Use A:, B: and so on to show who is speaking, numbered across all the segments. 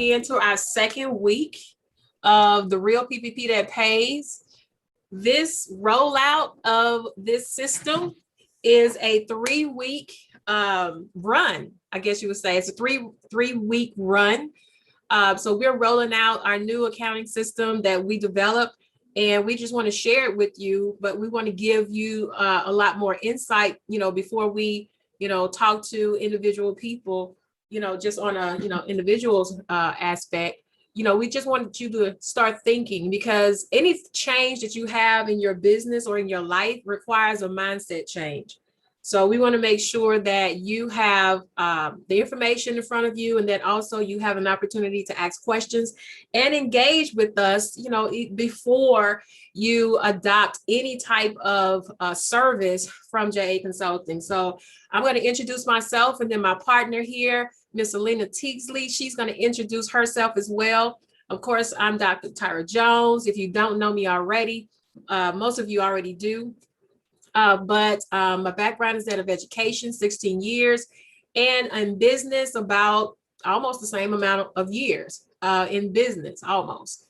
A: into our second week of the real PPP that pays. This rollout of this system is a 3-week run. I guess you would say it's a three-week run. So we're rolling out our new accounting system that we developed, and we just want to share it with you, but we want to give you a lot more insight, before we, talk to individual people, just on a, individual's aspect. We just wanted you to start thinking, because any change that you have in your business or in your life requires a mindset change. So we want to make sure that you have the information in front of you, and that also you have an opportunity to ask questions and engage with us, before you adopt any type of service from JA Consulting. So I'm going to introduce myself, and then my partner here, Miss Selena Teasley, she's going to introduce herself as well. Of course, I'm Dr. Tyra Jones. If you don't know me already, most of you already do. But my background is that of education, 16 years, and in business about almost the same amount of years in business, almost.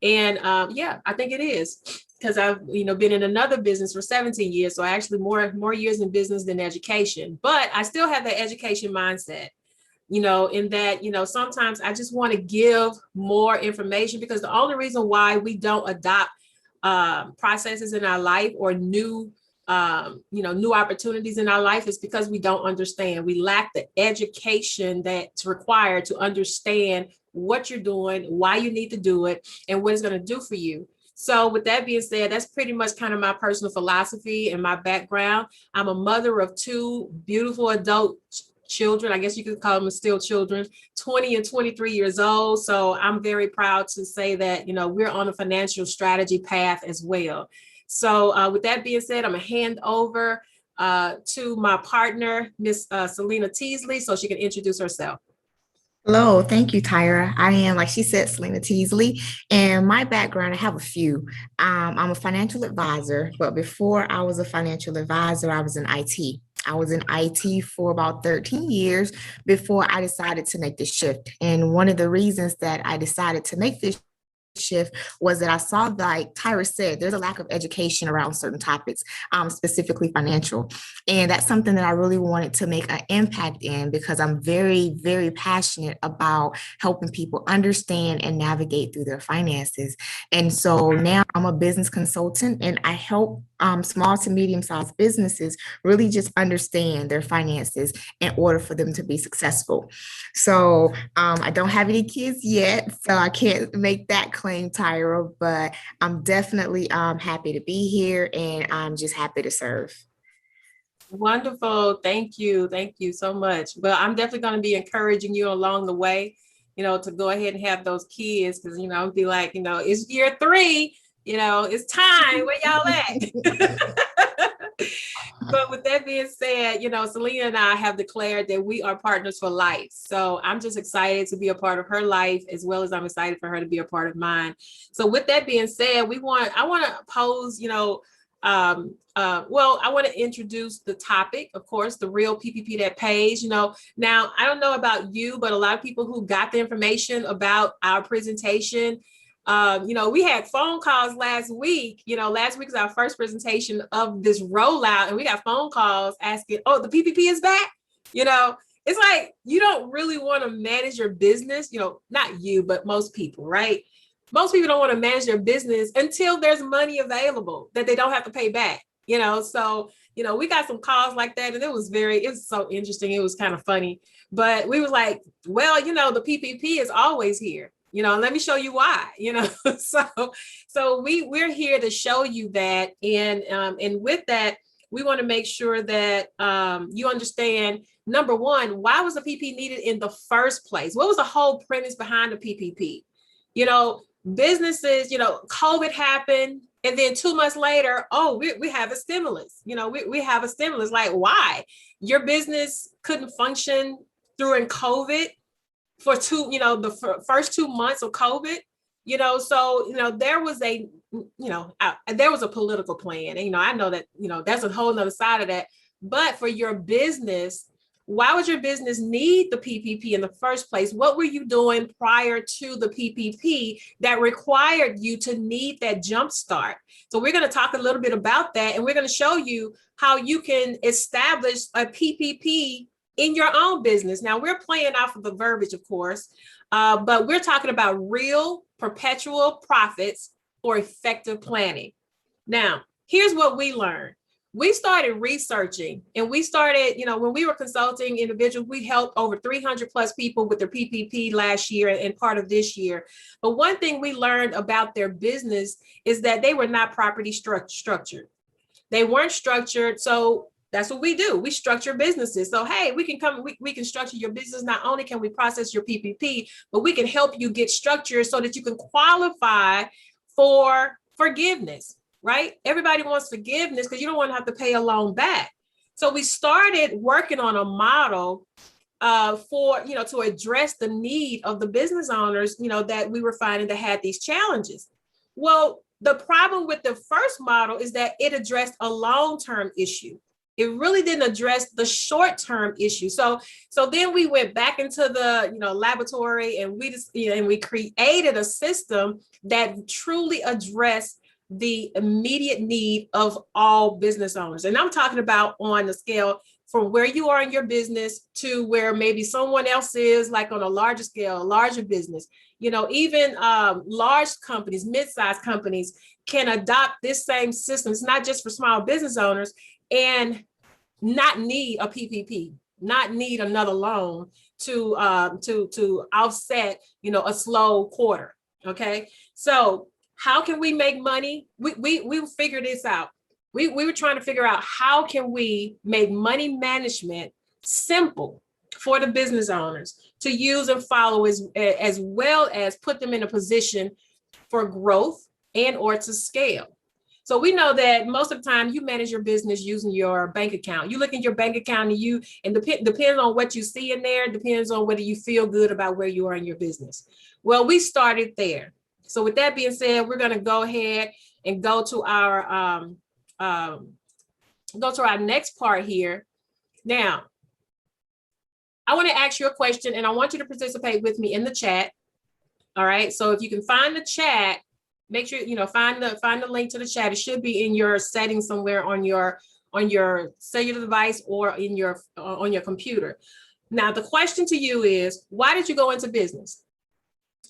A: And yeah, I think it is, because I've been in another business for 17 years, so actually more years in business than education. But I still have that education mindset, in that sometimes I just want to give more information, because the only reason why we don't adopt processes in our life or new opportunities in our life is because we don't understand. We lack the education that's required to understand what you're doing, why you need to do it, and what it's going to do for you. So with that being said, that's pretty much kind of my personal philosophy and my background. I'm a mother of 2 beautiful adult children. I guess you could call them still children, 20 and 23 years old. So I'm very proud to say that, we're on a financial strategy path as well. So with that being said, I'm going to hand over to my partner, Miss Selena Teasley, so she can introduce herself.
B: Hello, thank you, Tyra. I am, like she said, Selena Teasley, and my background, I have a few. I'm a financial advisor, but before I was a financial advisor, I was in IT. I was in IT for about 13 years before I decided to make this shift. And one of the reasons that I decided to make this shift was that I saw, like Tyra said, there's a lack of education around certain topics, specifically financial. And that's something that I really wanted to make an impact in, because I'm very, very passionate about helping people understand and navigate through their finances. And so now I'm a business consultant, and I help small to medium-sized businesses really just understand their finances in order for them to be successful. So I don't have any kids yet, so I can't make that claim, Tyra, but I'm definitely happy to be here, and I'm just happy to serve.
A: Wonderful. Thank you. Thank you so much. Well, I'm definitely going to be encouraging you along the way, to go ahead and have those kids, because, I'll be like, it's year 3, it's time. Where y'all at? But with that being said, Selena and I have declared that we are partners for life. So I'm just excited to be a part of her life, as well as I'm excited for her to be a part of mine. So with that being said, I want to pose, I want to introduce the topic, of course, the real PPP that pays. Now, I don't know about you, but a lot of people who got the information about our presentation, we had phone calls last week. Last week was our first presentation of this rollout, and we got phone calls asking, oh, the PPP is back. It's like, you don't really want to manage your business, not you, but most people, right? Most people don't want to manage their business until there's money available that they don't have to pay back, so, we got some calls like that, and it was so interesting. It was kind of funny, but we was like, well, the PPP is always here. Let me show you why, so we're here to show you that. And with that, we want to make sure that you understand, number one, why was the PPP needed in the first place? What was the whole premise behind the PPP? Businesses, COVID happened. And then 2 months later, oh, we have a stimulus. We have a stimulus. Like, why? Your business couldn't function during COVID for the first 2 months of COVID, so, there was a political plan. And, I know that, that's a whole nother side of that. But for your business, Why would your business need the PPP in the first place? What were you doing prior to the PPP that required you to need that jump start? So we're going to talk a little bit about that, and we're going to show you how you can establish a PPP in your own business. Now, we're playing off of the verbiage, of course, but we're talking about real perpetual profits for effective planning. Now, here's what we learned. We started researching, and we started, when we were consulting individuals, we helped over 300 plus people with their PPP last year and part of this year. But one thing we learned about their business is that they were not properly structured. They weren't structured. So that's what we do. We structure businesses. So, hey, we can structure your business. Not only can we process your PPP, but we can help you get structured so that you can qualify for forgiveness. Right? Everybody wants forgiveness because you don't want to have to pay a loan back. So we started working on a model to address the need of the business owners, that we were finding that had these challenges. Well, the problem with the first model is that it addressed a long-term issue. It really didn't address the short-term issue. So then we went back into the laboratory, and we created a system that truly addressed the immediate need of all business owners. And I'm talking about on the scale from where you are in your business to where maybe someone else is, like on a larger scale, a larger business. Even large companies, mid-sized companies can adopt this same system. It's not just for small business owners, and not need a PPP, not need another loan to offset, a slow quarter. Okay, so how can we make money? We figured this out. We were trying to figure out how can we make money management simple for the business owners to use and follow, as well as put them in a position for growth and or to scale. So we know that most of the time you manage your business using your bank account. You look at your bank account and depends on what you see in there, depends on whether you feel good about where you are in your business. Well, we started there. So with that being said, we're going to go ahead and go to our next part here. Now, I want to ask you a question, and I want you to participate with me in the chat. All right. So if you can find the chat, make sure find the link to the chat. It should be in your settings somewhere on your cellular device or in your on your computer. Now, the question to you is, why did you go into business?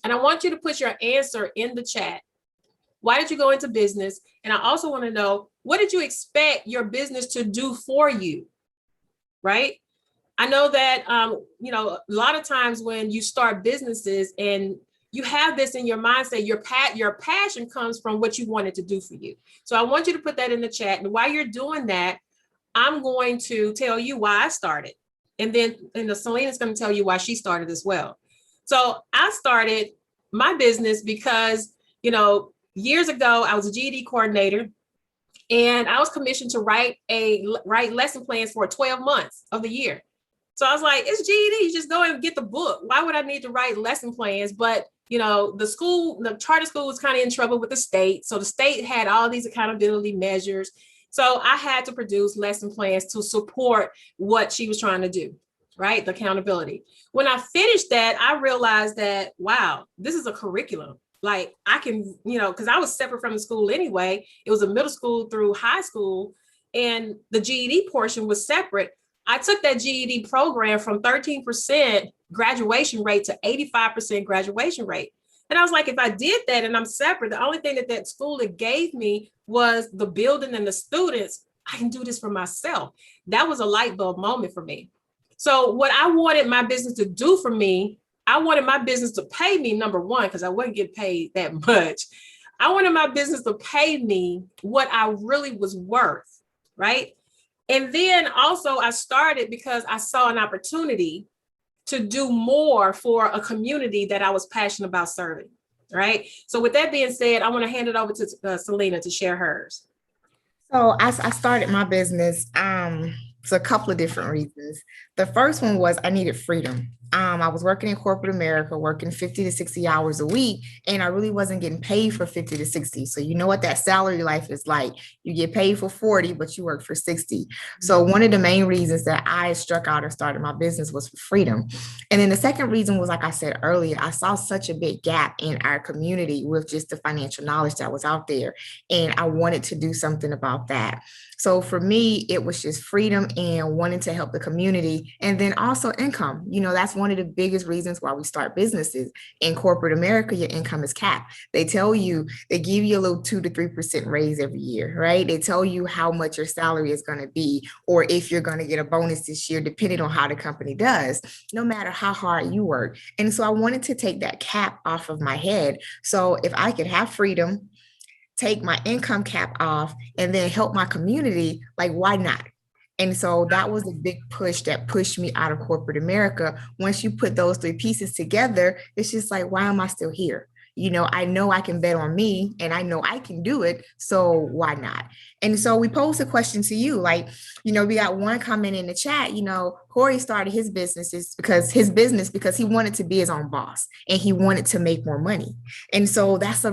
A: And I want you to put your answer in the chat. Why did you go into business? And I also want to know, what did you expect your business to do for you? Right? I know that, a lot of times when you start businesses and you have this in your mindset, your passion comes from what you want it to do for you. So I want you to put that in the chat. And while you're doing that, I'm going to tell you why I started. And then Selena's going to tell you why she started as well. So I started my business because, years ago, I was a GED coordinator, and I was commissioned to write lesson plans for 12 months of the year. So I was like, it's GED, you just go and get the book. Why would I need to write lesson plans? But, the charter school was kind of in trouble with the state. So the state had all these accountability measures. So I had to produce lesson plans to support what she was trying to do. Right? The accountability. When I finished that, I realized that, wow, this is a curriculum. Like I can, because I was separate from the school anyway. It was a middle school through high school, and the GED portion was separate. I took that GED program from 13% graduation rate to 85% graduation rate. And I was like, if I did that and I'm separate, the only thing that school gave me was the building and the students. I can do this for myself. That was a light bulb moment for me. So what I wanted my business to do for me, I wanted my business to pay me, number one, because I wouldn't get paid that much. I wanted my business to pay me what I really was worth, right? And then also I started because I saw an opportunity to do more for a community that I was passionate about serving, right? So with that being said, I want to hand it over to Selena to share hers.
B: So I started my business for a couple of different reasons. The first one was I needed freedom. I was working in corporate America, working 50 to 60 hours a week, and I really wasn't getting paid for 50 to 60. So you know what that salary life is like. You get paid for 40, but you work for 60. So one of the main reasons that I struck out and started my business was for freedom. And then the second reason was, like I said earlier, I saw such a big gap in our community with just the financial knowledge that was out there. And I wanted to do something about that. So for me, it was just freedom and wanting to help the community. And then also income. That's one of the biggest reasons why we start businesses. In corporate America, your income is capped. They give you a little 2 to 3% raise every year, right? They tell you how much your salary is going to be, or if you're going to get a bonus this year, depending on how the company does, no matter how hard you work. And so I wanted to take that cap off of my head. So if I could have freedom, take my income cap off, and then help my community, like, why not? And so that was a big push that pushed me out of corporate America. Once you put those three pieces together, it's just like, why am I still here? I know I can bet on me and I know I can do it. So why not? And so we posed a question to you, like, we got one comment in the chat, Corey started his business because he wanted to be his own boss and he wanted to make more money. And so that's a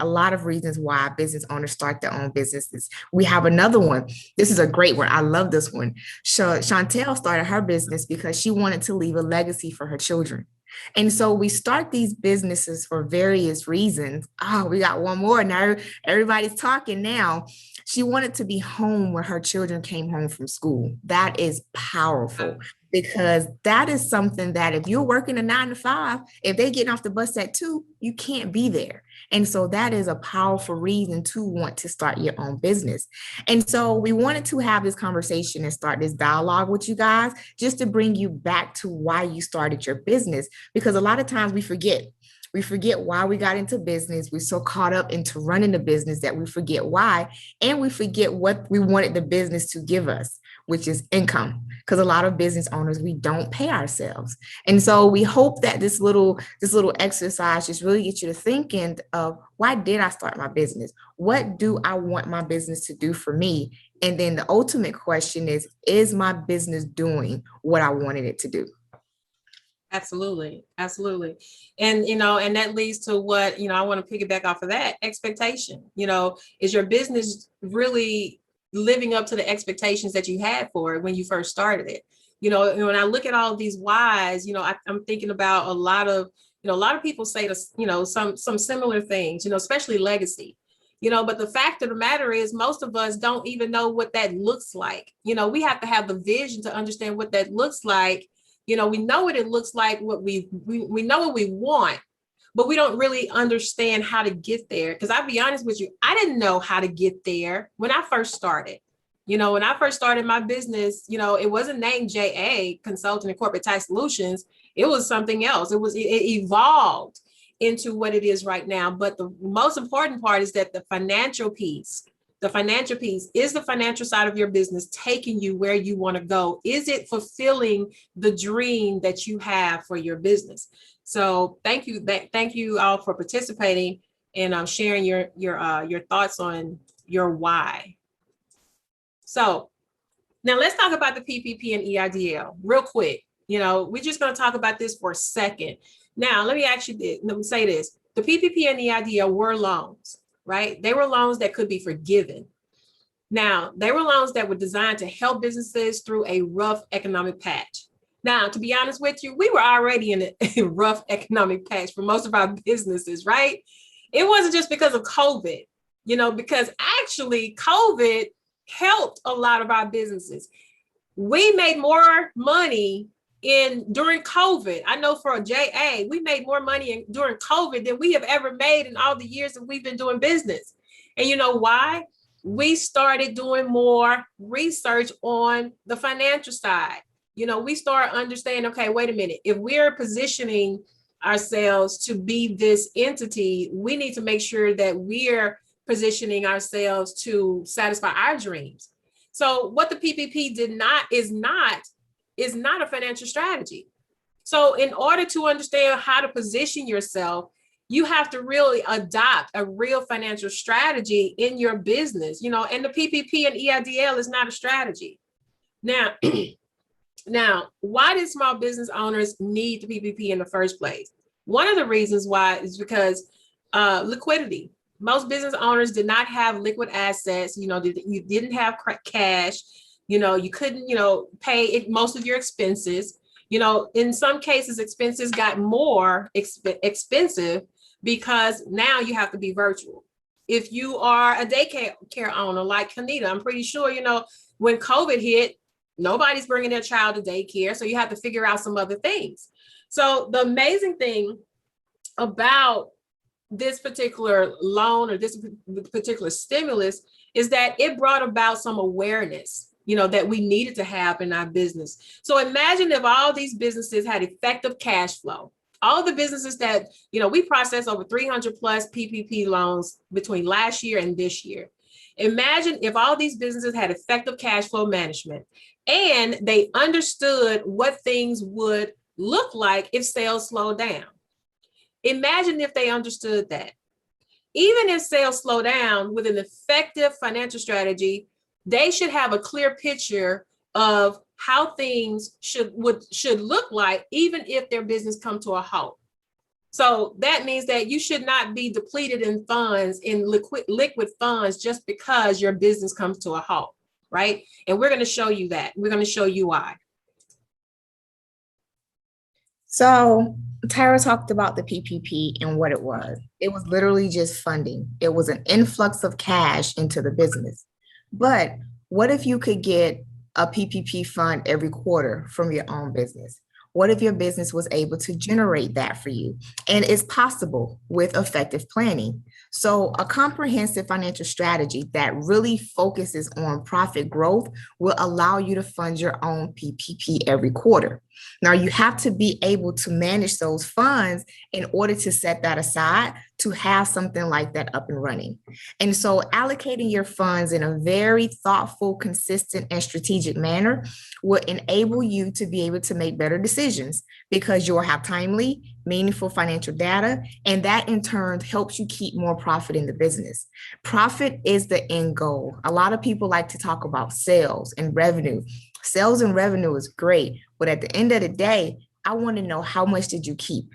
B: lot of reasons why business owners start their own businesses. We have another one. This is a great one. I love this one. Chantel started her business because she wanted to leave a legacy for her children. And so we start these businesses for various reasons. Oh, we got one more. Now everybody's talking now. She wanted to be home when her children came home from school. That is powerful, because that is something that if you're working a 9 to 5, if they're getting off the bus at 2, you can't be there. And so that is a powerful reason to want to start your own business. And so we wanted to have this conversation and start this dialogue with you guys, just to bring you back to why you started your business, because a lot of times we forget. We forget why we got into business. We're so caught up into running the business that we forget why, and we forget what we wanted the business to give us, which is income. Because a lot of business owners, we don't pay ourselves. And so we hope that this little exercise just really gets you to thinking of, why did I start my business? What do I want my business to do for me? And then the ultimate question is my business doing what I wanted it to do?
A: Absolutely. Absolutely. And, and that leads to what, I want to piggyback off of that expectation. Is your business really living up to the expectations that you had for it when you first started it? When I look at all of these whys, I'm thinking about a lot of people say some similar things, especially legacy. But the fact of the matter is, most of us don't even know what that looks like. We have to have the vision to understand what that looks like. We know what it looks like, what we know what we want, but we don't really understand how to get there. Because I'll be honest with you, I didn't know how to get there when I first started. When I first started my business, it wasn't named JA, Consulting and Corporate Tax Solutions. It was something else. It evolved into what it is right now. But the most important part is that the financial piece is the financial side of your business taking you where you want to go? Is it fulfilling the dream that you have for your business? So thank you all for participating and sharing your thoughts on your why. So now let's talk about the PPP and EIDL real quick. We're just going to talk about this for a second. Now, let me say this. The PPP and EIDL were loans, right? They were loans that could be forgiven. Now, they were loans that were designed to help businesses through a rough economic patch. Now, to be honest with you, we were already in a rough economic patch for most of our businesses, right? It wasn't just because of COVID, because actually COVID helped a lot of our businesses. We made more money during COVID. I know for a JA, we made more money during COVID than we have ever made in all the years that we've been doing business. And you know why? We started doing more research on the financial side. We start understanding, okay, wait a minute, if we're positioning ourselves to be this entity, we need to make sure that we're positioning ourselves to satisfy our dreams. So what the PPP is not a financial strategy. So in order to understand how to position yourself, you have to really adopt a real financial strategy in your business, and the PPP and EIDL is not a strategy. Now, Now, why did small business owners need the PPP in the first place? One of the reasons why is because liquidity. Most business owners did not have liquid assets. You didn't have cash. You couldn't, pay most of your expenses. In some cases, expenses got more expensive because now you have to be virtual. If you are a daycare owner like Kanita, I'm pretty sure, when COVID hit, nobody's bringing their child to daycare. So you have to figure out some other things. So the amazing thing about this particular loan or this particular stimulus is that it brought about some awareness, that we needed to have in our business. So imagine if all these businesses had effective cash flow. All the businesses that, we processed over 300 plus PPP loans between last year and this year. Imagine if all these businesses had effective cash flow management and they understood what things would look like if sales slowed down. Imagine if they understood that. Even if sales slow down, with an effective financial strategy, they should have a clear picture of how things should look like, even if their business come to a halt. So that means that you should not be depleted in funds, in liquid funds, just because your business comes to a halt, right? And we're going to show you that. We're going to show you why.
B: So Tyra talked about the PPP and what it was. It was literally just funding. It was an influx of cash into the business. But what if you could get a PPP fund every quarter from your own business? What if your business was able to generate that for you? And it's possible with effective planning. So a comprehensive financial strategy that really focuses on profit growth will allow you to fund your own PPP every quarter. Now, you have to be able to manage those funds in order to set that aside to have something like that up and running. And so allocating your funds in a very thoughtful, consistent, and strategic manner will enable you to be able to make better decisions because you'll have timely, meaningful financial data, and that in turn helps you keep more profit in the business. Profit is the end goal. A lot of people like to talk about sales and revenue. Sales and revenue is great, but at the end of the day, I want to know, how much did you keep?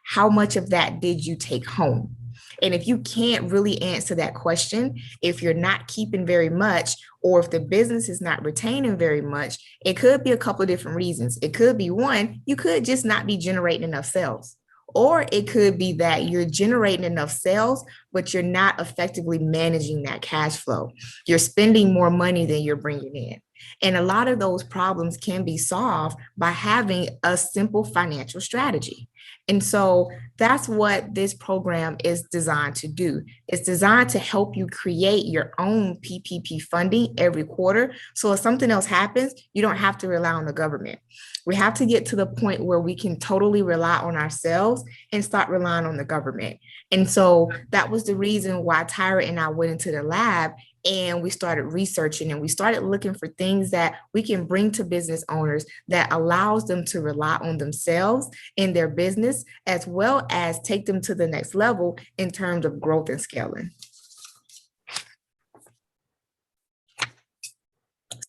B: How much of that did you take home? And if you can't really answer that question, if you're not keeping very much, or if the business is not retaining very much, it could be a couple of different reasons. It could be one, you could just not be generating enough sales. Or it could be that you're generating enough sales, but you're not effectively managing that cash flow. You're spending more money than you're bringing in. And a lot of those problems can be solved by having a simple financial strategy. And so that's what this program is designed to do. It's designed to help you create your own PPP funding every quarter. So if something else happens, you don't have to rely on the government. We have to get to the point where we can totally rely on ourselves and start relying on the government. And so that was the reason why Tyra and I went into the lab and we started researching and we started looking for things that we can bring to business owners that allows them to rely on themselves in their business, as well as take them to the next level in terms of growth and scaling.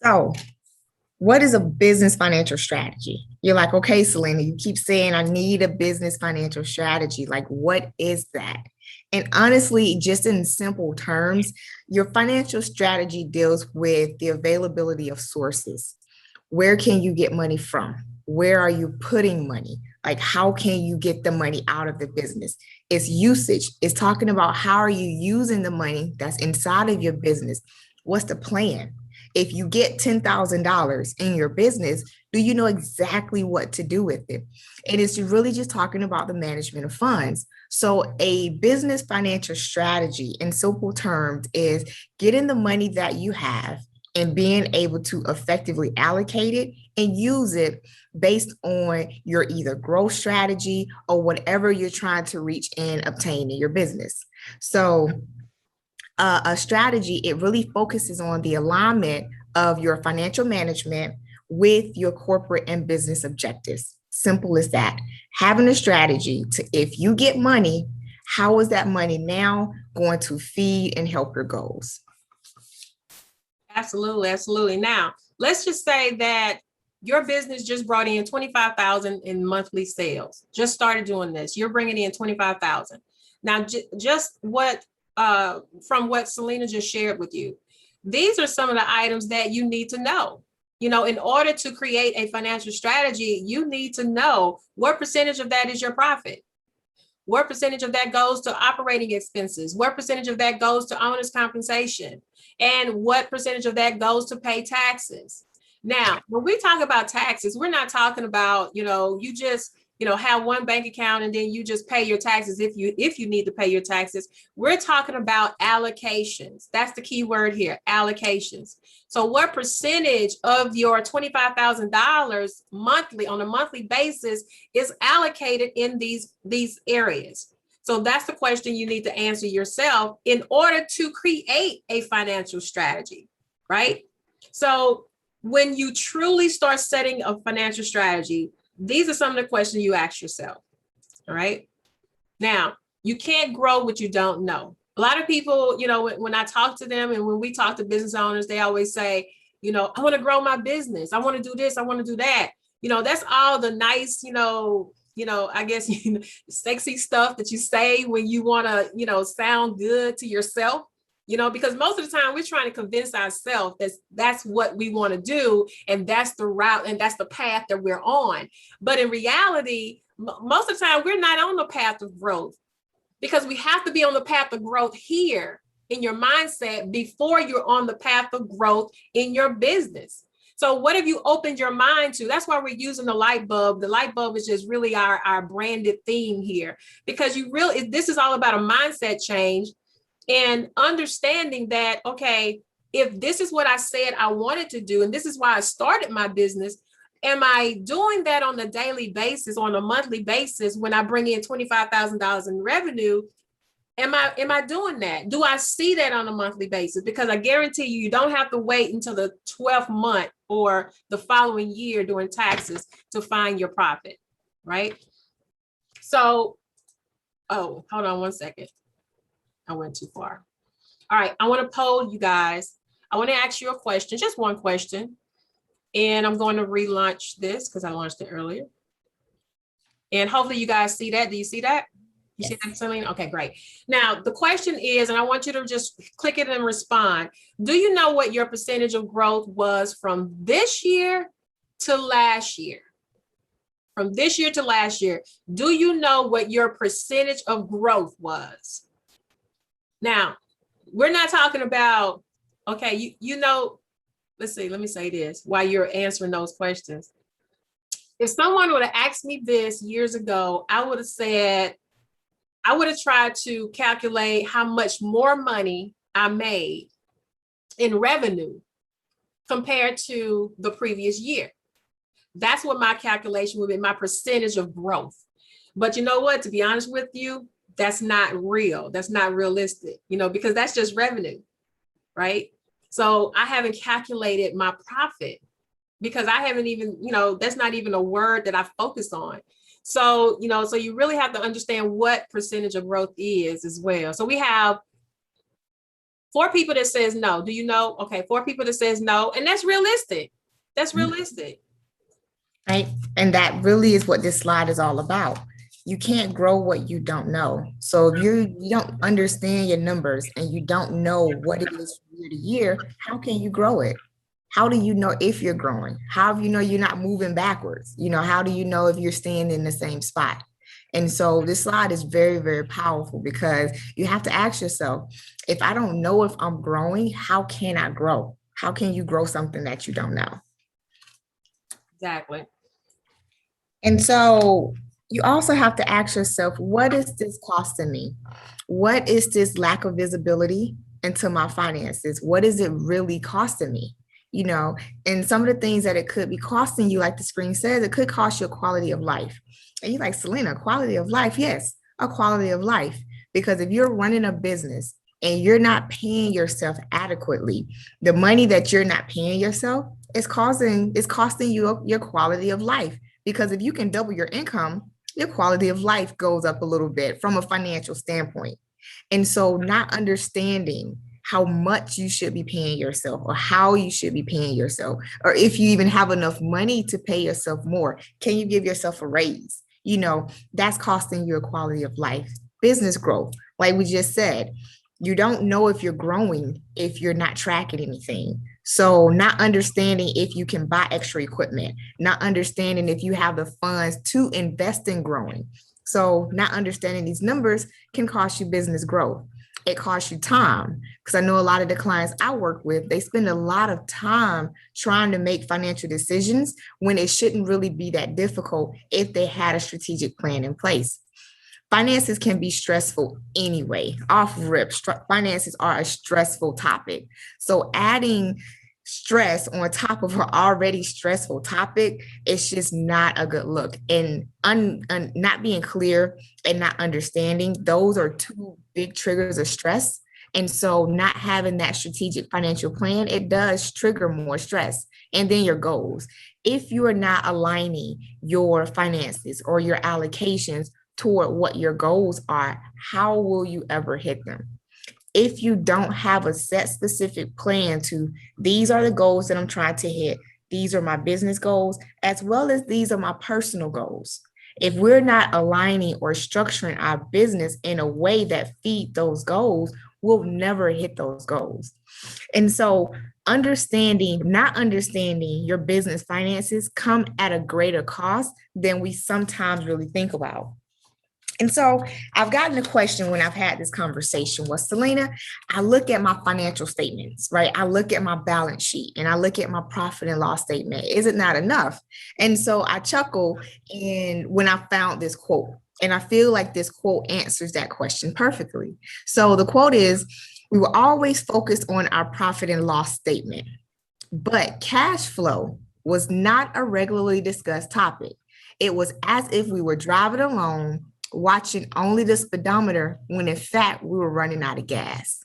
B: So, what is a business financial strategy? You're like, okay, Selena, you keep saying I need a business financial strategy. Like, what is that? And honestly, just in simple terms, your financial strategy deals with the availability of sources. Where can you get money from? Where are you putting money? Like, how can you get the money out of the business? It's usage. It's talking about how are you using the money that's inside of your business? What's the plan? If you get $10,000 in your business, do you know exactly what to do with it? And it's really just talking about the management of funds. So a business financial strategy in simple terms is getting the money that you have and being able to effectively allocate it and use it based on your either growth strategy or whatever you're trying to reach and obtain in your business. So a strategy, it really focuses on the alignment of your financial management with your corporate and business objectives. Simple as that. Having a strategy to, if you get money, how is that money now going to feed and help your goals?
A: Absolutely, absolutely. Now, let's just say that your business just brought in 25,000 in monthly sales, just started doing this. You're bringing in 25,000. Now, just what, from what Selena just shared with you, these are some of the items that you need to know. In order to create a financial strategy, you need to know what percentage of that is your profit. What percentage of that goes to operating expenses? What percentage of that goes to owner's compensation? And what percentage of that goes to pay taxes? Now, when we talk about taxes, we're not talking about, you just, have one bank account and then you just pay your taxes if you need to pay your taxes. We're talking about allocations. That's the key word here, allocations. So what percentage of your $25,000 monthly on a monthly basis is allocated in these areas? So that's the question you need to answer yourself in order to create a financial strategy, right? So when you truly start setting a financial strategy, these are some of the questions you ask yourself, all right? Now, you can't grow what you don't know. A lot of people, when I talk to them and when we talk to business owners, they always say, I want to grow my business. I want to do this. I want to do that. That's all the nice, I guess, sexy stuff that you say when you want to, sound good to yourself. Because most of the time we're trying to convince ourselves that that's what we want to do. And that's the route and that's the path that we're on. But in reality, most of the time we're not on the path of growth, because we have to be on the path of growth here in your mindset before you're on the path of growth in your business. So what have you opened your mind to? That's why we're using the light bulb. The light bulb is just really our branded theme here, because this is all about a mindset change. And understanding that, okay, if this is what I said I wanted to do, and this is why I started my business, am I doing that on a daily basis, on a monthly basis, when I bring in $25,000 in revenue? Am I doing that? Do I see that on a monthly basis? Because I guarantee you don't have to wait until the 12th month or the following year doing taxes to find your profit, right? So, hold on one second. I went too far. All right, I want to poll you guys. I want to ask you a question, just one question. And I'm going to relaunch this because I launched it earlier. And hopefully you guys see that. Do you see that? You see that, Selena? Okay, great. Now, the question is, and I want you to just click it and respond. Do you know what your percentage of growth was from this year to last year? From this year to last year, do you know what your percentage of growth was? Now, we're not talking about, okay, let's see, let me say this while you're answering those questions. If someone would have asked me this years ago, I would have tried to calculate how much more money I made in revenue compared to the previous year. That's what my calculation would be, my percentage of growth. But you know what, to be honest with you, that's not real. That's not realistic, because that's just revenue, right? So I haven't calculated my profit because I haven't even, that's not even a word that I focus on. So, so you really have to understand what percentage of growth is as well. So we have 4 people that says no. Do you know? Okay, 4 people that says no, and that's realistic. That's realistic.
B: Right. And that really is what this slide is all about. You can't grow what you don't know. So if you don't understand your numbers and you don't know what it is from year to year, how can you grow it? How do you know if you're growing? How do you know you're not moving backwards? How do you know if you're staying in the same spot? And so this slide is very, very powerful because you have to ask yourself, if I don't know if I'm growing, how can I grow? How can you grow something that you don't know?
A: Exactly.
B: And so you also have to ask yourself, what is this costing me? What is this lack of visibility into my finances? What is it really costing me? And some of the things that it could be costing you, like the screen says, it could cost you a quality of life. And you're like, Selena, quality of life? Yes, a quality of life. Because if you're running a business and you're not paying yourself adequately, the money that you're not paying yourself is costing you your quality of life. Because if you can double your income, your quality of life goes up a little bit from a financial standpoint. And so not understanding how much you should be paying yourself or how you should be paying yourself, or if you even have enough money to pay yourself more. Can you give yourself a raise? That's costing you a quality of life. Business growth, like we just said, you don't know if you're growing if you're not tracking anything. So not understanding if you can buy extra equipment, not understanding if you have the funds to invest in growing. So not understanding these numbers can cost you business growth. It costs you time, because I know a lot of the clients I work with, they spend a lot of time trying to make financial decisions when it shouldn't really be that difficult if they had a strategic plan in place. Finances can be stressful anyway. Off rip, finances are a stressful topic. So adding stress on top of an already stressful topic, it's just not a good look. And not being clear and not understanding, those are two big triggers of stress. And so not having that strategic financial plan, it does trigger more stress. And then your goals. If you are not aligning your finances or your allocations toward what your goals are, how will you ever hit them? If you don't have a set specific plan to, these are the goals that I'm trying to hit, these are my business goals, as well as these are my personal goals. If we're not aligning or structuring our business in a way that feed those goals, we'll never hit those goals. And so not understanding your business finances come at a greater cost than we sometimes really think about. And so I've gotten a question when I've had this conversation. Well, Selena, I look at my financial statements, right? I look at my balance sheet and I look at my profit and loss statement. Is it not enough? And so I chuckle when I found this quote, and I feel like this quote answers that question perfectly. So the quote is, we were always focused on our profit and loss statement, but cash flow was not a regularly discussed topic. It was as if we were driving along, watching only the speedometer when in fact we were running out of gas.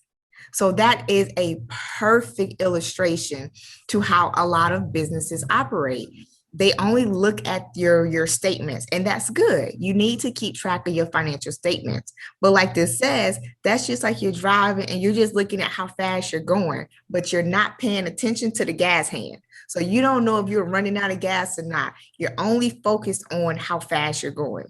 B: So that is a perfect illustration to how a lot of businesses operate. They only look at your statements, and that's good. You need to keep track of your financial statements. But like this says, that's just like you're driving and you're just looking at how fast you're going, but you're not paying attention to the gas hand. So you don't know if you're running out of gas or not. You're only focused on how fast you're going.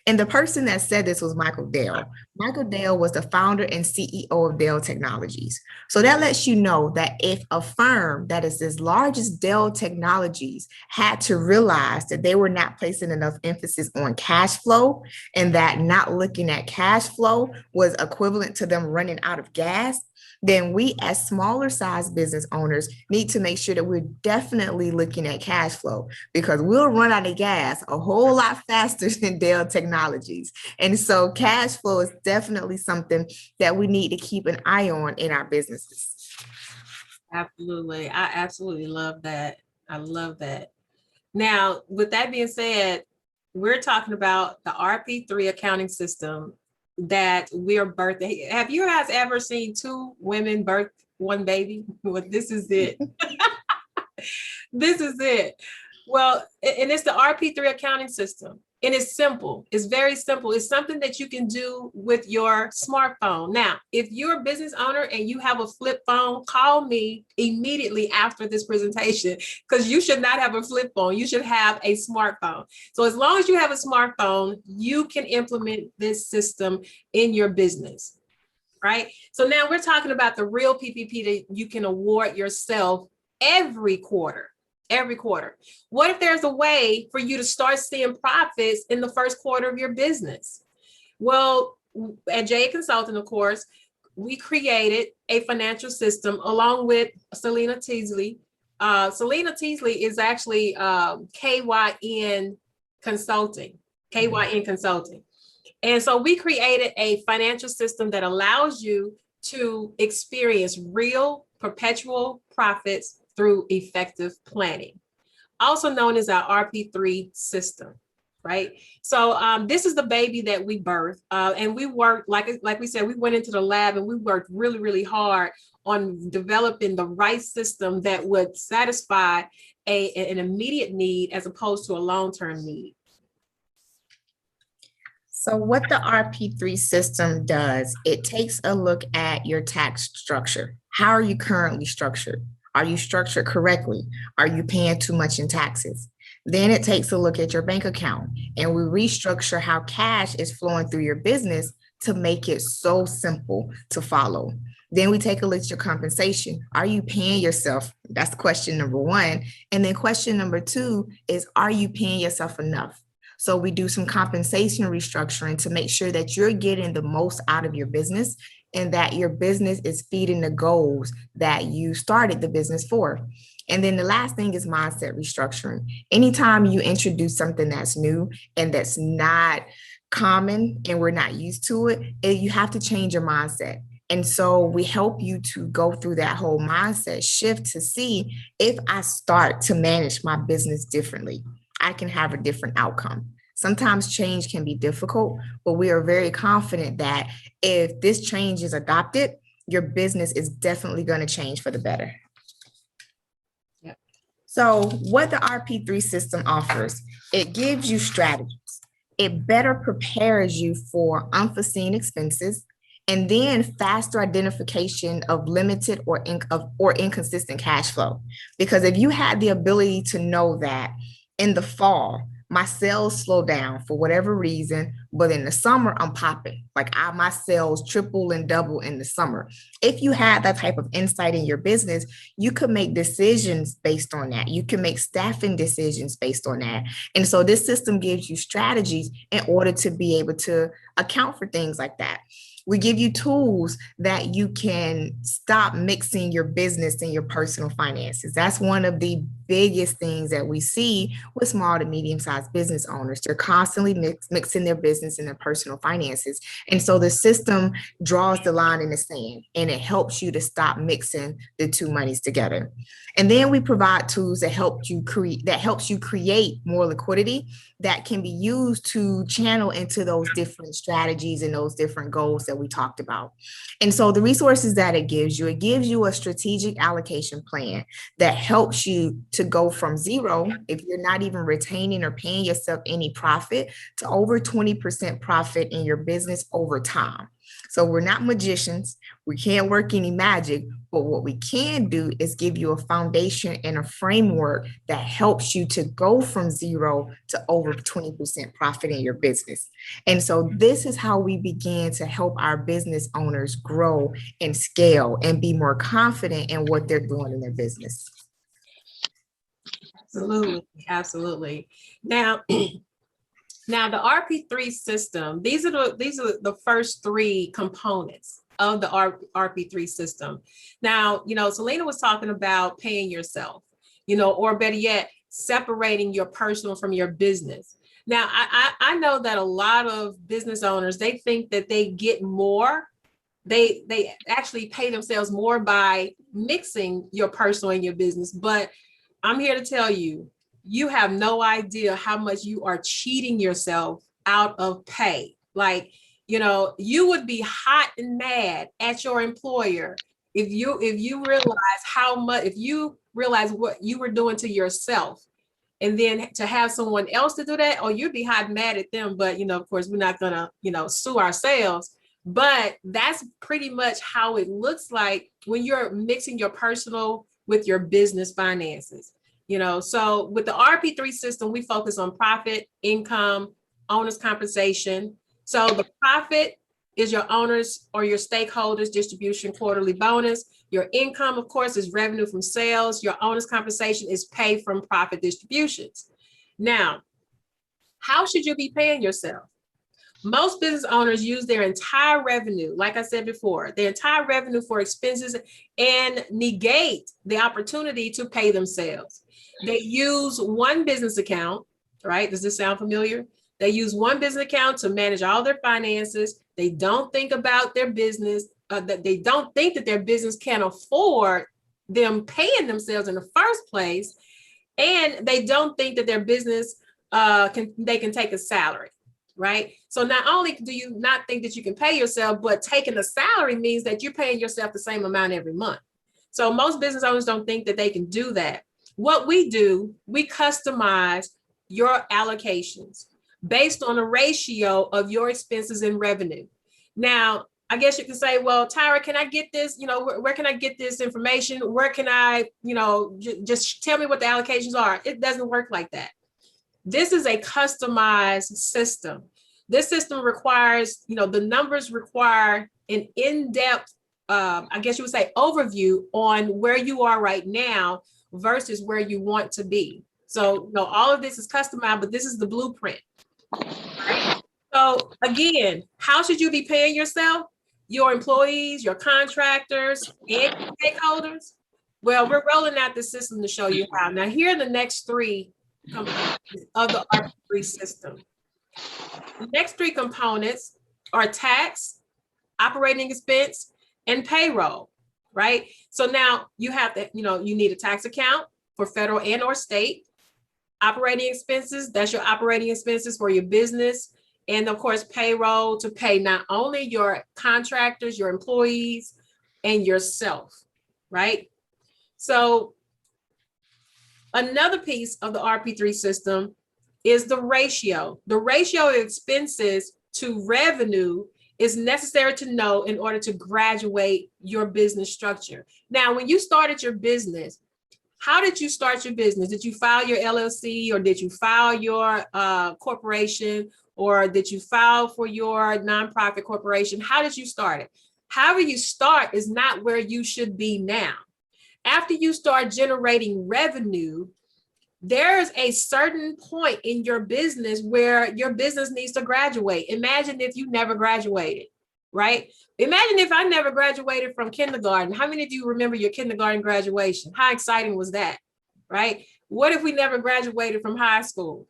B: And the person that said this was Michael Dell. Michael Dell was the founder and CEO of Dell Technologies. So that lets you know that if a firm that is as large as Dell Technologies had to realize that they were not placing enough emphasis on cash flow, and that not looking at cash flow was equivalent to them running out of gas, then we as smaller size business owners need to make sure that we're definitely looking at cash flow, because we'll run out of gas a whole lot faster than Dell Technologies. And so cash flow is definitely something that we need to keep an eye on in our businesses.
A: Absolutely. I absolutely love that. I love that. Now, with that being said, we're talking about the RP3 accounting system that we're birthing. Have you guys ever seen two women birth one baby? Well, this is it. This is it. Well, and it's the RP3 accounting system. And it's simple. It's very simple. It's something that you can do with your smartphone. Now, if you're a business owner and you have a flip phone, call me immediately after this presentation, because you should not have a flip phone. You should have a smartphone. So as long as you have a smartphone, you can implement this system in your business, right? So now we're talking about the real PPP that you can award yourself every quarter. Every quarter. What if there's a way for you to start seeing profits in the first quarter of your business? Well, at JA Consulting, of course, we created a financial system along with Selena Teasley. Selena Teasley is actually KYN Consulting. And so we created a financial system that allows you to experience real perpetual profits through effective planning, also known as our RP3 system, right? So this is the baby that we birthed, and we worked, like we said, we went into the lab and we worked really, really hard on developing the right system that would satisfy an immediate need as opposed to a long-term need.
B: So what the RP3 system does, it takes a look at your tax structure. How are you currently structured? Are you structured correctly? Are you paying too much in taxes? Then it takes a look at your bank account and we restructure how cash is flowing through your business to make it so simple to follow. Then we take a look at your compensation. Are you paying yourself? That's question number one. And then question number two is, are you paying yourself enough? So we do some compensation restructuring to make sure that you're getting the most out of your business and that your business is feeding the goals that you started the business for. And then the last thing is mindset restructuring. Anytime you introduce something that's new and that's not common and we're not used to it, you have to change your mindset. And so we help you to go through that whole mindset shift to see if I start to manage my business differently, I can have a different outcome. Sometimes change can be difficult, but we are very confident that if this change is adopted, your business is definitely going to change for the better. Yep. So what the RP3 system offers, it gives you strategies. It better prepares you for unforeseen expenses, and then faster identification of limited or inconsistent cash flow. Because if you had the ability to know that in the fall, my sales slow down for whatever reason, but in the summer, I'm popping. Like my sales triple and double in the summer. If you had that type of insight in your business, you could make decisions based on that. You can make staffing decisions based on that. And so this system gives you strategies in order to be able to account for things like that. We give you tools that you can stop mixing your business and your personal finances. That's one of the biggest things that we see with small to medium-sized business owners. They're constantly mixing their business and their personal finances. And so the system draws the line in the sand and it helps you to stop mixing the two monies together. And then we provide tools that helps you create more liquidity that can be used to channel into those different strategies and those different goals that we talked about. And so the resources that it gives you a strategic allocation plan that helps you to go from zero, if you're not even retaining or paying yourself any profit, to over 20% profit in your business over time. So we're not magicians. We can't work any magic, but what we can do is give you a foundation and a framework that helps you to go from zero to over 20% profit in your business. And so this is how we begin to help our business owners grow and scale and be more confident in what they're doing in their business.
A: Absolutely, absolutely. Now, now the RP3 system, these are the first three components of the RP3 system. Now, Selena was talking about paying yourself, or better yet, separating your personal from your business. Now, I know that a lot of business owners, they think that they get more. They actually pay themselves more by mixing your personal and your business. But I'm here to tell you, you have no idea how much you are cheating yourself out of pay. Like, you would be hot and mad at your employer if you realize what you were doing to yourself, and then to have someone else to do that, or you'd be hot and mad at them. But of course, we're not gonna sue ourselves. But that's pretty much how it looks like when you're mixing your personal with your business finances. So with the RP3 system, we focus on profit, income, owner's compensation. So the profit is your owners or your stakeholders distribution quarterly bonus. Your income, of course, is revenue from sales. Your owner's compensation is pay from profit distributions. Now, how should you be paying yourself? Most business owners use their entire revenue, like I said before, their entire revenue for expenses and negate the opportunity to pay themselves. They use one business account, right? Does this sound familiar? They use one business account to manage all their finances. They don't think about their business, that they don't think that their business can afford them paying themselves in the first place. And they don't think that their business can take a salary. Right. So not only do you not think that you can pay yourself, but taking a salary means that you're paying yourself the same amount every month. So most business owners don't think that they can do that. What we do, we customize your allocations based on a ratio of your expenses and revenue. Now, I guess you can say, well, Tyra, can I get this? You know, where can I get this information? Where can I, you know, just tell me what the allocations are? It doesn't work like that. This is a customized system. This system requires, you know, the numbers require an in-depth, I guess you would say, overview on where you are right now versus where you want to be. So, you know, all of this is customized, but this is the blueprint. Right? So again, how should you be paying yourself? Your employees, your contractors, and your stakeholders? Well, we're rolling out the system to show you how. Now, here are the next three components of the RP3 system. The next three components are tax, operating expense, and payroll, right? So now you have to, you know, you need a tax account for federal and or state. Operating expenses, that's your operating expenses for your business. And of course, payroll to pay not only your contractors, your employees, and yourself, right? So another piece of the RP3 system is the ratio. The ratio of expenses to revenue is necessary to know in order to graduate your business structure. Now, when you started your business, how did you start your business? Did you file your LLC, or did you file your corporation, or did you file for your nonprofit corporation? How did you start it? However you start is not where you should be now. After you start generating revenue, there's a certain point in your business where your business needs to graduate. Imagine if you never graduated, right? Imagine if I never graduated from kindergarten. How many of you remember your kindergarten graduation? How exciting was that, right? What if we never graduated from high school?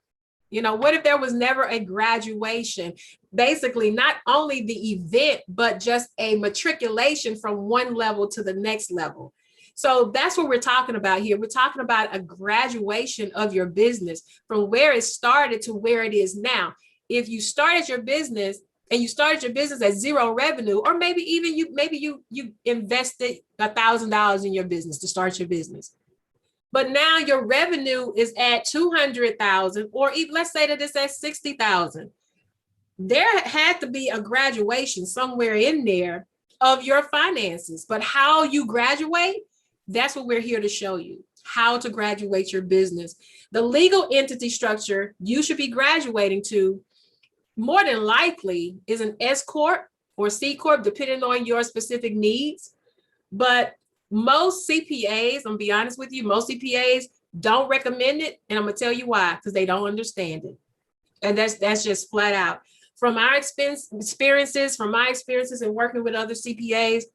A: You know, what if there was never a graduation? Basically, not only the event, but just a matriculation from one level to the next level. So that's what we're talking about here. We're talking about a graduation of your business from where it started to where it is now. If you started your business and you started your business at zero revenue, or maybe even you invested $1,000 in your business to start your business, but now your revenue is at 200,000, or even let's say that it's at 60,000. There had to be a graduation somewhere in there of your finances. But how you graduate, that's what we're here to show you, how to graduate your business. The legal entity structure you should be graduating to, more than likely, is an S Corp or C Corp, depending on your specific needs. But most CPAs, I'm gonna be honest with you, most CPAs don't recommend it. And I'm gonna tell you why, because they don't understand it. And that's just flat out. From our experiences, from my experiences in working with other CPAs,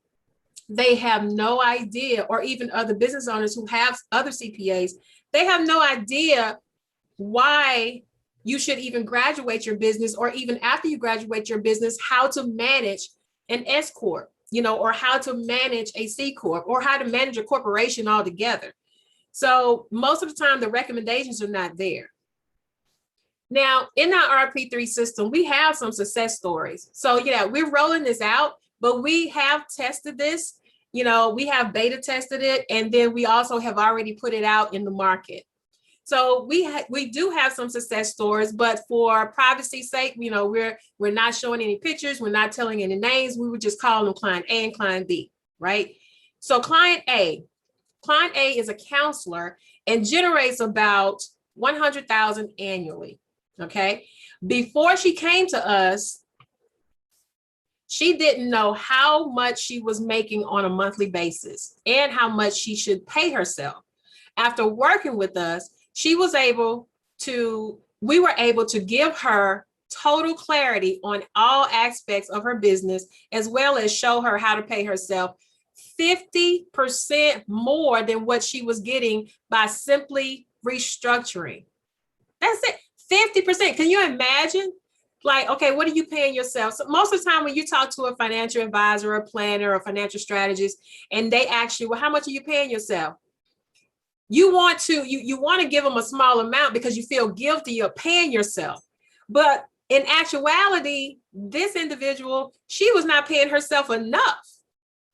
A: they have no idea, or even other business owners who have other CPAs, they have no idea why you should even graduate your business, or even after you graduate your business, how to manage an S Corp, you know, or how to manage a C Corp, or how to manage a corporation altogether. So most of the time, the recommendations are not there. Now, in our RP3 system, we have some success stories. So yeah, we're rolling this out, but we have tested this. You know, we have beta tested it, and then we also have already put it out in the market. So we do have some success stories, but for privacy's sake, you know, we're not showing any pictures, we're not telling any names. We would just call them client A and client B, right? So client A is a counselor and generates about 100,000 annually. Okay. Before she came to us, she didn't know how much she was making on a monthly basis and how much she should pay herself. After working with us, we were able to give her total clarity on all aspects of her business, as well as show her how to pay herself 50% more than what she was getting by simply restructuring. That's it. 50%. Can you imagine? Like, okay, what are you paying yourself? So most of the time when you talk to a financial advisor, a planner, or financial strategist, and they ask you, well, how much are you paying yourself? You want to give them a small amount because you feel guilty of paying yourself. But in actuality, this individual, she was not paying herself enough,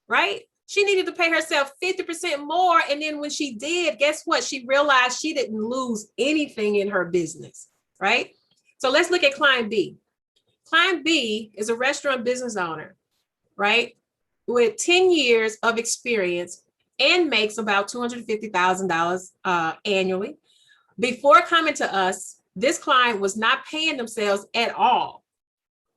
A: right? She needed to pay herself 50% more. And then when she did, guess what? She realized she didn't lose anything in her business, right? So let's look at client B. Client B is a restaurant business owner, right? With 10 years of experience and makes about $250,000 annually. Before coming to us, this client was not paying themselves at all.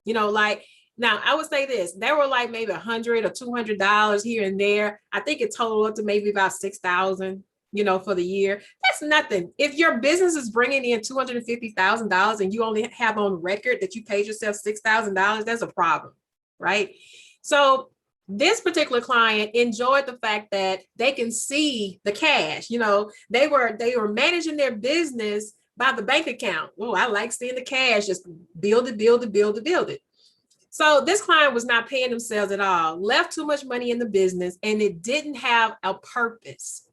A: You know, like, now I would say this, there were like maybe $100 or $200 here and there. I think it totaled up to maybe about $6,000, you know, for the year. That's nothing. If your business is bringing in $250,000 and you only have on record that you paid yourself $6,000, that's a problem, right? So this particular client enjoyed the fact that they can see the cash. You know, they were managing their business by the bank account. Oh, I like seeing the cash, just build it. So this client was not paying themselves at all, left too much money in the business, and it didn't have a purpose.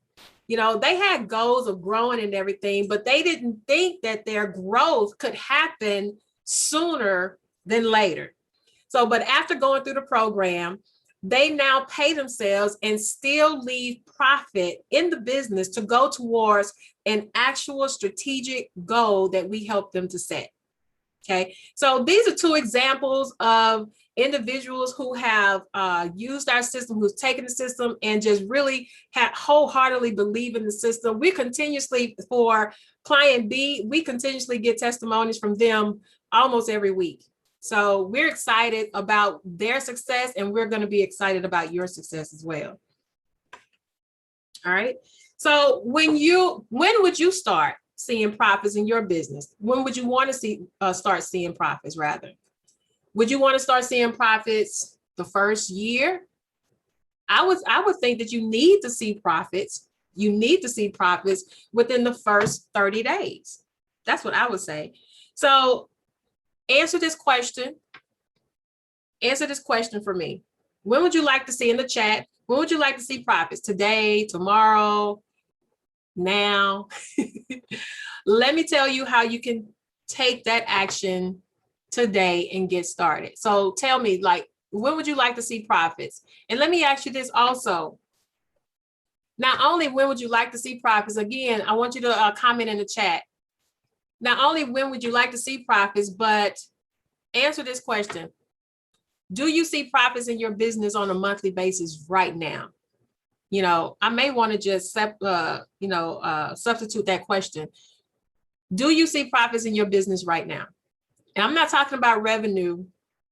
A: You know, they had goals of growing and everything, but they didn't think that their growth could happen sooner than later. So, but after going through the program, they now pay themselves and still leave profit in the business to go towards an actual strategic goal that we help them to set. Okay, so these are two examples of individuals who have used our system, who's taken the system and just really wholeheartedly believe in the system. We continuously, for client B, we continuously get testimonies from them almost every week. So we're excited about their success, and we're going to be excited about your success as well. All right. So when would you start seeing profits in your business? When would you want to start seeing profits rather? Would you want to start seeing profits the first year? I would think that you need to see profits. You need to see profits within the first 30 days. That's what I would say. So answer this question. Answer this question for me. When would you like to see in the chat? When would you like to see profits? Today, tomorrow, now? Let me tell you how you can take that action today and get started. So tell me, like, when would you like to see profits? And let me ask you this also. Not only when would you like to see profits, again, I want you to comment in the chat. Not only when would you like to see profits, but answer this question. Do you see profits in your business on a monthly basis right now? You know, I may want to just, substitute that question. Do you see profits in your business right now? And I'm not talking about revenue.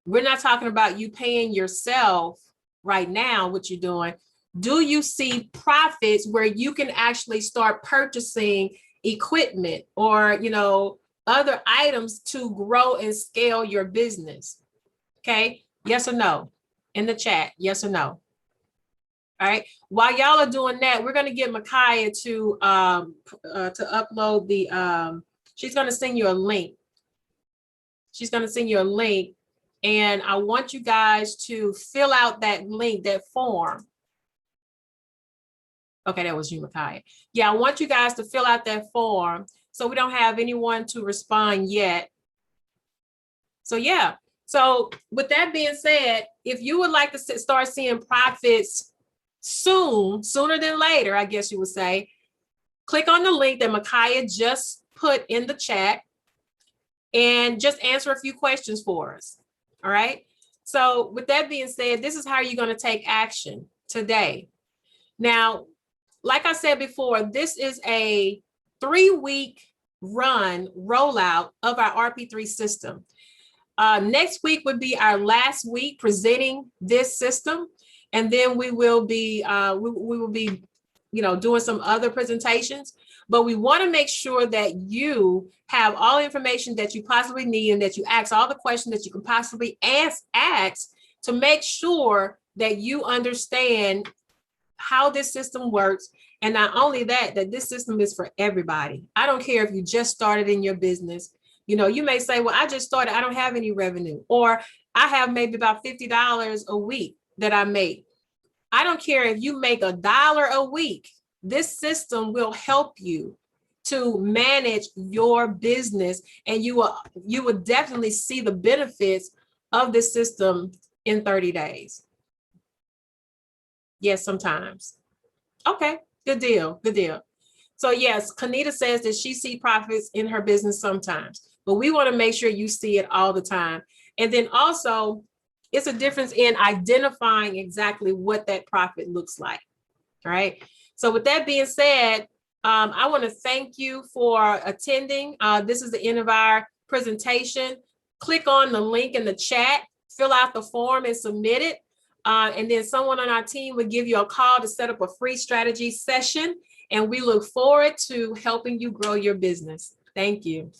A: We're not talking about you paying yourself right now, what you're doing. Do you see profits where you can actually start purchasing equipment or, you know, other items to grow and scale your business? Okay, yes or no in the chat, yes or no. All right, while y'all are doing that, we're going to get Micaiah to upload the, she's going to send you a link. She's going to send you a link, and I want you guys to fill out that link, that form. Okay, that was you, Micaiah. Yeah, I want you guys to fill out that form so we don't have anyone to respond yet. So yeah, so with that being said, if you would like to start seeing profits sooner than later, I guess you would say, click on the link that Micaiah just put in the chat and just answer a few questions for us. All right. So with that being said, this is how you're going to take action today. Now, like I said before, this is a 3-week rollout of our RP3 system. Next week would be our last week presenting this system. And then we will be, doing some other presentations, but we want to make sure that you have all the information that you possibly need and that you ask all the questions that you can possibly ask to make sure that you understand how this system works. And not only that this system is for everybody. I don't care if you just started in your business. You know, you may say, well, I just started, I don't have any revenue, or I have maybe about $50 a week that I make. I don't care if you make $1 a week. This system will help you to manage your business, and you will definitely see the benefits of this system in 30 days. Yes, sometimes. Okay, good deal, good deal. So yes, Kanita says that she sees profits in her business sometimes. but we want to make sure you see it all the time. And then also, it's a difference in identifying exactly what that profit looks like. All right. So with that being said, I want to thank you for attending. This is the end of our presentation. Click on the link in the chat, fill out the form and submit it. And then someone on our team will give you a call to set up a free strategy session. And we look forward to helping you grow your business. Thank you.